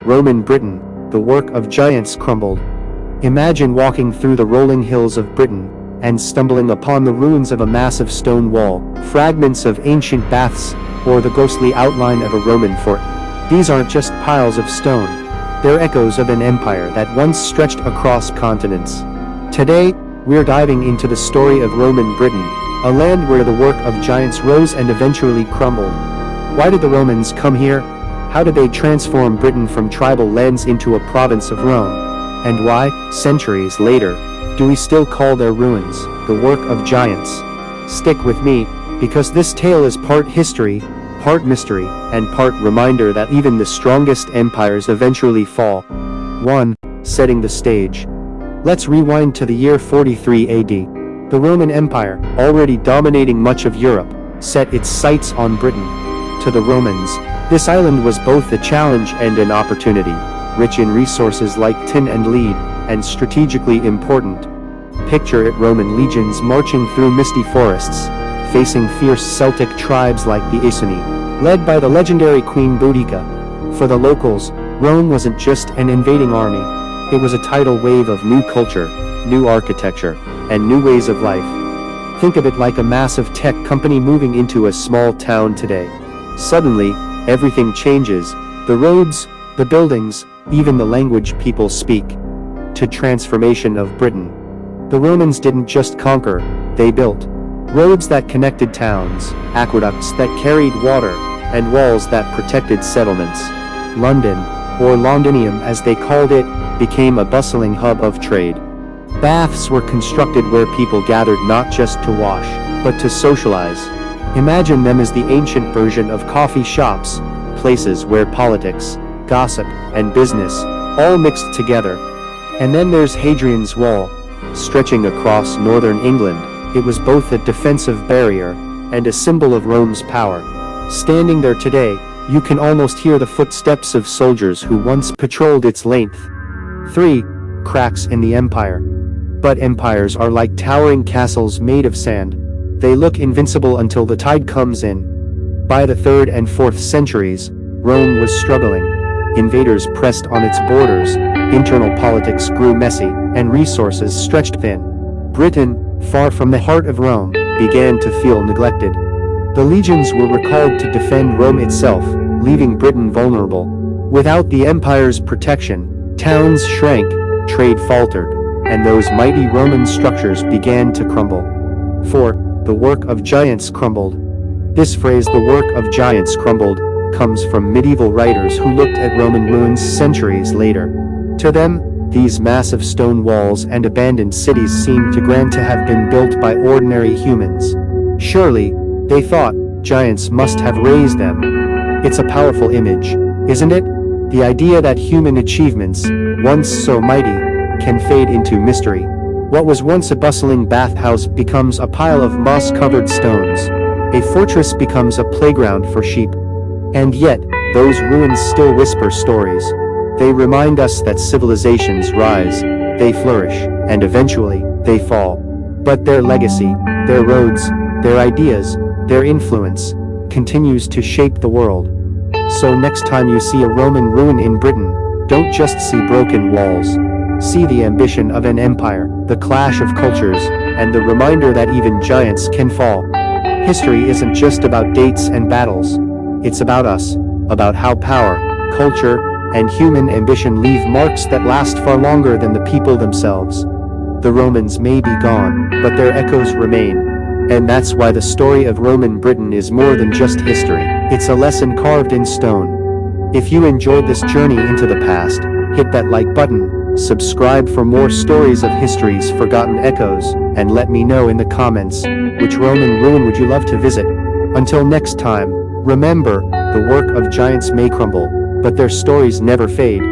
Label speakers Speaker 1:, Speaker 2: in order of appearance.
Speaker 1: Roman Britain, the work of giants crumbled. Imagine walking through the rolling hills of Britain and stumbling upon the ruins of a massive stone wall, fragments of ancient baths, or the ghostly outline of a Roman fort. These aren't just piles of stone. They're echoes of an empire that once stretched across continents. Today, we're diving into the story of Roman Britain, a land where the work of giants rose and eventually crumbled. Why did the Romans come here? How did they transform Britain from tribal lands into a province of Rome? And why, centuries later, do we still call their ruins the work of giants? Stick with me, because this tale is part history, part mystery, and part reminder that even the strongest empires eventually fall. 1. Setting the stage. Let's rewind to the year 43 AD. The Roman Empire, already dominating much of Europe, set its sights on Britain. To the Romans, this island was both a challenge and an opportunity, rich in resources like tin and lead, and strategically important. Picture it: Roman legions marching through misty forests, facing fierce Celtic tribes like the Iceni, led by the legendary Queen Boudica. For the locals, Rome wasn't just an invading army, it was a tidal wave of new culture, new architecture, and new ways of life. Think of it like a massive tech company moving into a small town today. Suddenly, everything changes: the roads, the buildings, even the language people speak. To transformation of Britain. The Romans didn't just conquer, they built roads that connected towns, aqueducts that carried water, and walls that protected settlements. London, or Londinium as they called it, became a bustling hub of trade. Baths were constructed where people gathered not just to wash, but to socialize. Imagine them as the ancient version of coffee shops, places where politics, gossip, and business all mixed together. And then there's Hadrian's Wall, stretching across northern England. It was both a defensive barrier and a symbol of Rome's power. Standing there today, you can almost hear the footsteps of soldiers who once patrolled its length. 3. Cracks in the empire. But empires are like towering castles made of sand. They look invincible until the tide comes in. By the 3rd and 4th centuries, Rome was struggling. Invaders pressed on its borders, internal politics grew messy, and resources stretched thin. Britain, far from the heart of Rome, began to feel neglected. The legions were recalled to defend Rome itself, leaving Britain vulnerable. Without the empire's protection, towns shrank, trade faltered, and those mighty Roman structures began to crumble. 4. The work of giants crumbled. This phrase, the work of giants crumbled, comes from medieval writers who looked at Roman ruins centuries later. To them, these massive stone walls and abandoned cities seemed too grand to have been built by ordinary humans. Surely, they thought, giants must have raised them. It's a powerful image, isn't it? The idea that human achievements, once so mighty, can fade into mystery. What was once a bustling bathhouse becomes a pile of moss-covered stones. A fortress becomes a playground for sheep. And yet, those ruins still whisper stories. They remind us that civilizations rise, they flourish, and eventually, they fall. But their legacy, their roads, their ideas, their influence, continues to shape the world. So next time you see a Roman ruin in Britain, don't just see broken walls. See the ambition of an empire, the clash of cultures, and the reminder that even giants can fall. History isn't just about dates and battles. It's about us, about how power, culture, and human ambition leave marks that last far longer than the people themselves. The Romans may be gone, but their echoes remain. And that's why the story of Roman Britain is more than just history. It's a lesson carved in stone. If you enjoyed this journey into the past, hit that like button, subscribe for more stories of history's forgotten echoes, and let me know in the comments, which Roman ruin would you love to visit? Until next time, remember, the work of giants may crumble, but their stories never fade.